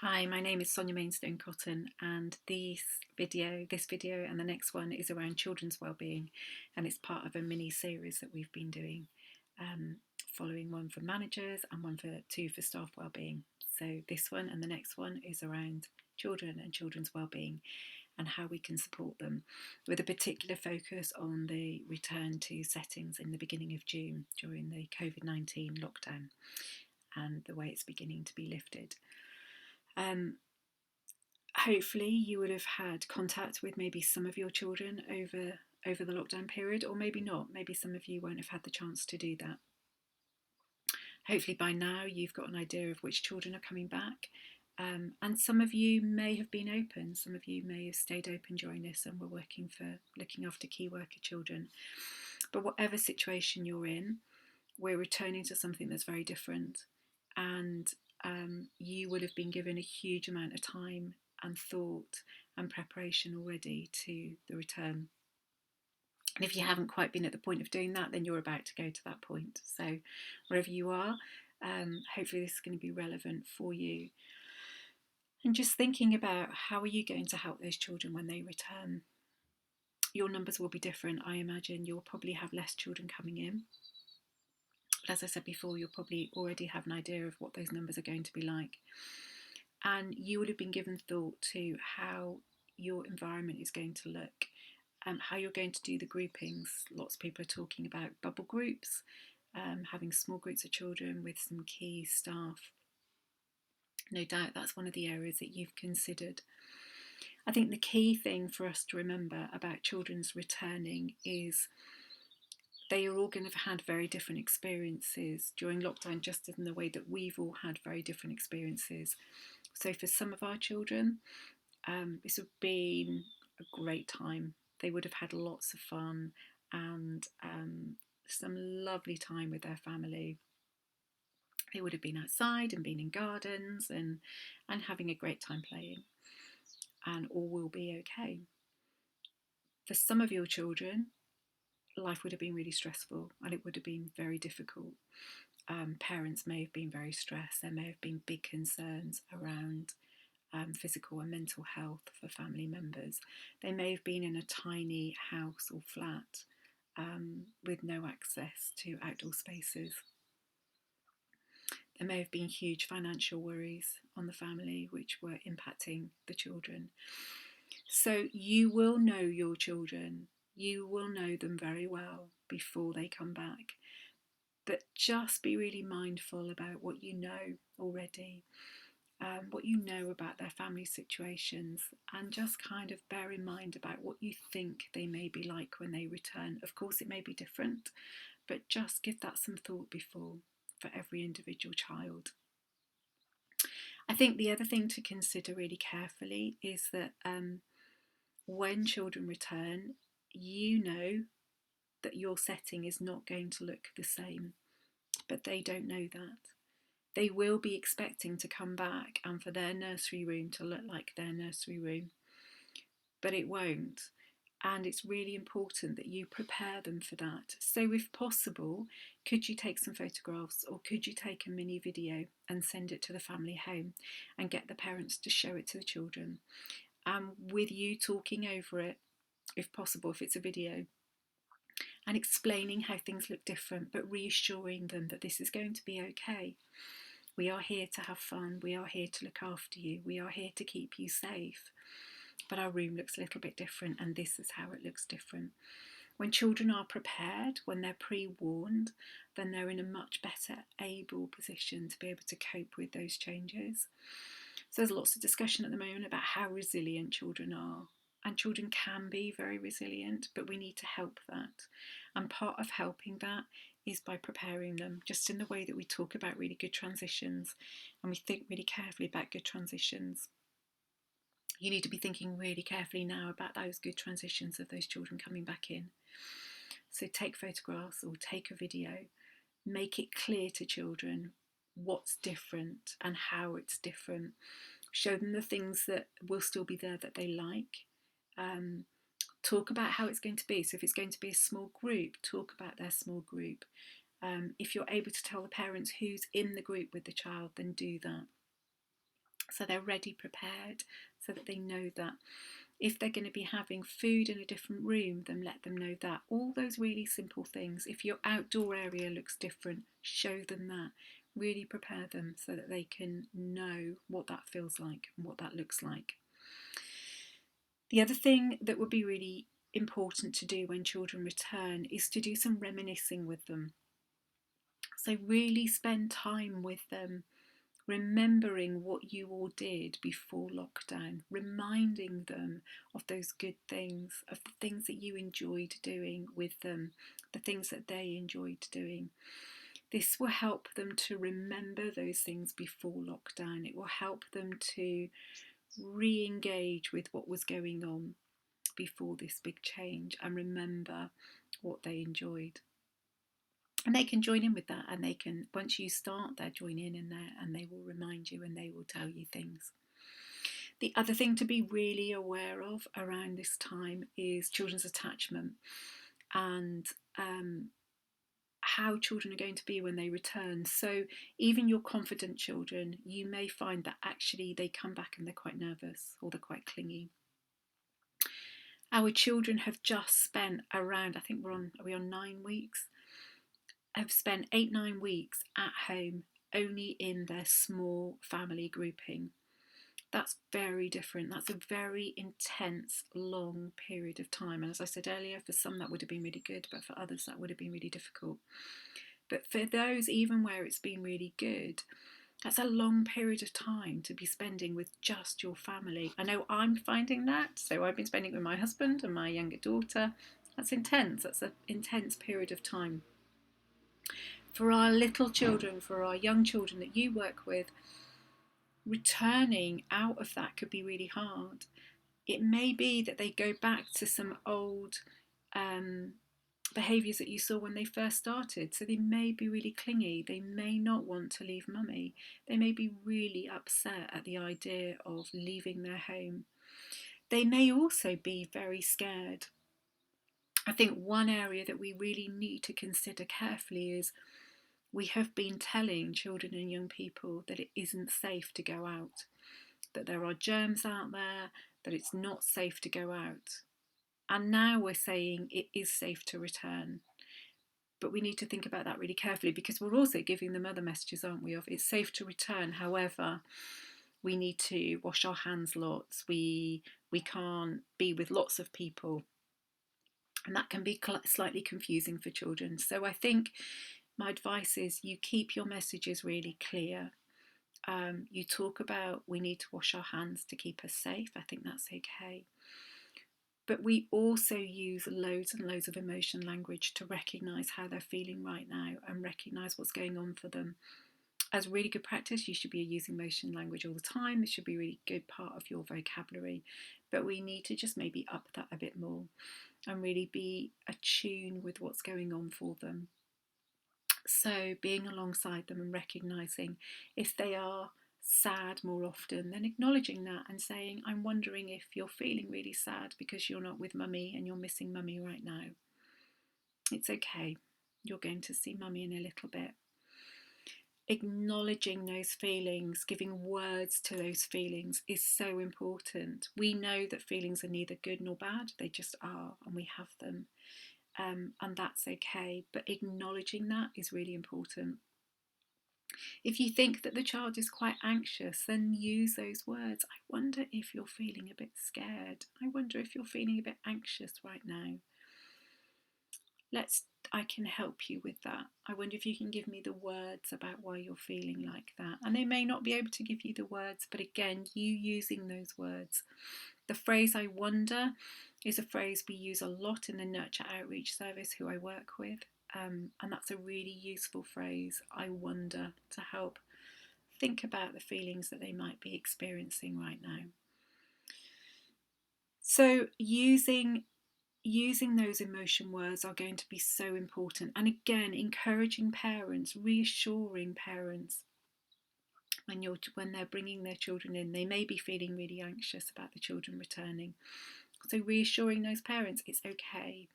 Hi, my name is Sonia Mainstone-Cotton, and this video and the next one is around children's wellbeing, and it's part of a mini series that we've been doing, following one for managers and two for staff wellbeing. So this one and the next one is around children and children's wellbeing and how we can support them, with a particular focus on the return to settings in the beginning of June during the COVID-19 lockdown and the way it's beginning to be lifted. Hopefully you would have had contact with maybe some of your children over the lockdown period, or maybe not. Maybe some of you won't have had the chance to do that. Hopefully by now you've got an idea of which children are coming back, and some of you may have been open. Some of you may have stayed open during this and were looking after key worker children. But whatever situation you're in, we're returning to something that's very different, and you will have been given a huge amount of time and thought and preparation already to the return. And if you haven't quite been at the point of doing that, then you're about to go to that point. So wherever you are, hopefully this is going to be relevant for you. And just thinking about how are you going to help those children when they return. Your numbers will be different. I imagine you'll probably have less children coming in. But as I said before, you'll probably already have an idea of what those numbers are going to be like. And you would have been given thought to how your environment is going to look, how you're going to do the groupings. Lots of people are talking about bubble groups, having small groups of children with some key staff. No doubt that's one of the areas that you've considered. I think the key thing for us to remember about children's returning is they are all going to have had very different experiences during lockdown, just in the way that we've all had very different experiences. So for some of our children, this would have been a great time. They would have had lots of fun and some lovely time with their family. They would have been outside and been in gardens and having a great time playing, and all will be okay. For some of your children, life would have been really stressful and it would have been very difficult. Parents may have been very stressed. There may have been big concerns around physical and mental health for family members. They may have been in a tiny house or flat with no access to outdoor spaces. There may have been huge financial worries on the family which were impacting the children. So you will know your children. You will know them very well before they come back. But just be really mindful about what you know already, what you know about their family situations, and just kind of bear in mind about what you think they may be like when they return. Of course, it may be different, but just give that some thought before, for every individual child. I think the other thing to consider really carefully is that when children return, you know that your setting is not going to look the same, but they don't know that. They will be expecting to come back and for their nursery room to look like their nursery room, but it won't. And it's really important that you prepare them for that. So if possible, could you take some photographs, or could you take a mini video and send it to the family home and get the parents to show it to the children, with you talking over it, if possible, if it's a video, and explaining how things look different, but reassuring them that this is going to be okay. We are here to have fun. We are here to look after you. We are here to keep you safe. But our room looks a little bit different, and this is how it looks different. When children are prepared, when they're pre-warned, then they're in a much better able position to be able to cope with those changes. So there's lots of discussion at the moment about how resilient children are. And children can be very resilient, but we need to help that. And part of helping that is by preparing them, just in the way that we talk about really good transitions and we think really carefully about good transitions. You need to be thinking really carefully now about those good transitions of those children coming back in. So take photographs or take a video. Make it clear to children what's different and how it's different. Show them the things that will still be there that they like. Talk about how it's going to be. So if it's going to be a small group, talk about their small group. If you're able to tell the parents who's in the group with the child, then do that. So they're ready, prepared, so that they know that. If they're going to be having food in a different room, then let them know that. All those really simple things. If your outdoor area looks different, show them that. Really prepare them so that they can know what that feels like and what that looks like. The other thing that would be really important to do when children return is to do some reminiscing with them. So really spend time with them, remembering what you all did before lockdown, reminding them of those good things, of the things that you enjoyed doing with them, the things that they enjoyed doing. This will help them to remember those things before lockdown. It will help them to re-engage with what was going on before this big change and remember what they enjoyed. And they can join in with that, and they can, once you start, they'll join in there and they will remind you and they will tell you things. The other thing to be really aware of around this time is children's attachment and how children are going to be when they return. So even your confident children, you may find that actually they come back and they're quite nervous or they're quite clingy. Our children have just spent around, I think are we on 9 weeks? Have spent 8-9 weeks at home only in their small family grouping. That's very different. That's a very intense, long period of time. And as I said earlier, for some that would have been really good, but for others that would have been really difficult. But for those, even where it's been really good, that's a long period of time to be spending with just your family. I know I'm finding that. So I've been spending it with my husband and my younger daughter. That's intense. That's an intense period of time. For our little children, for our young children that you work with, returning out of that could be really hard. It may be that they go back to some old behaviours that you saw when they first started. So they may be really clingy. They may not want to leave mummy. They may be really upset at the idea of leaving their home. They may also be very scared. I think one area that we really need to consider carefully is we have been telling children and young people that it isn't safe to go out, that there are germs out there, that it's not safe to go out. And now we're saying it is safe to return. But we need to think about that really carefully, because we're also giving them other messages, aren't we, of it's safe to return. However, we need to wash our hands lots. We can't be with lots of people. And that can be slightly confusing for children. So I think my advice is you keep your messages really clear. You talk about we need to wash our hands to keep us safe. I think that's okay. But we also use loads and loads of emotion language to recognise how they're feeling right now and recognise what's going on for them. As really good practice, you should be using emotion language all the time. It should be a really good part of your vocabulary. But we need to just maybe up that a bit more and really be attuned with what's going on for them. So being alongside them and recognising if they are sad more often, then acknowledging that and saying, I'm wondering if you're feeling really sad because you're not with mummy and you're missing mummy right now. It's okay. You're going to see mummy in a little bit. Acknowledging those feelings, giving words to those feelings is so important. We know that feelings are neither good nor bad. They just are, and we have them. And that's okay. But acknowledging that is really important. If you think that the child is quite anxious, then use those words. I wonder if you're feeling a bit scared. I wonder if you're feeling a bit anxious right now. I can help you with that. I wonder if you can give me the words about why you're feeling like that. And they may not be able to give you the words, but again, you using those words. The phrase I wonder is a phrase we use a lot in the Nurture Outreach Service who I work with. And that's a really useful phrase, I wonder, to help think about the feelings that they might be experiencing right now. So using those emotion words are going to be so important. And again, encouraging parents, reassuring parents when they're bringing their children in. They may be feeling really anxious about the children returning. So reassuring those parents, it's okay.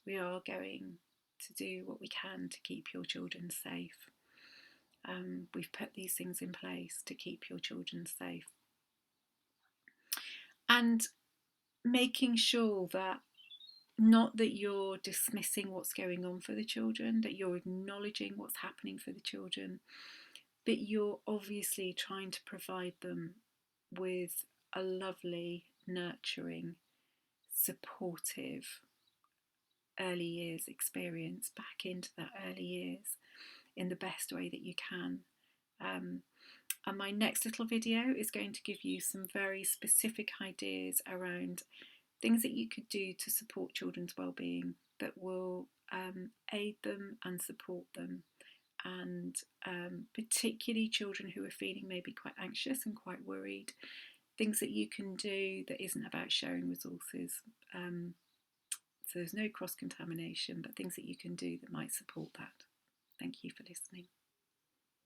We are going to do what we can to keep your children safe. We've put these things in place to keep your children safe. And making sure that, not that you're dismissing what's going on for the children, that you're acknowledging what's happening for the children, but you're obviously trying to provide them with a lovely, nurturing, supportive early years experience back into that early years in the best way that you can. And my next little video is going to give you some very specific ideas around things that you could do to support children's well-being that will aid them and support them, and particularly children who are feeling maybe quite anxious and quite worried, things that you can do that isn't about sharing resources. So there's no cross-contamination, but things that you can do that might support that. Thank you for listening.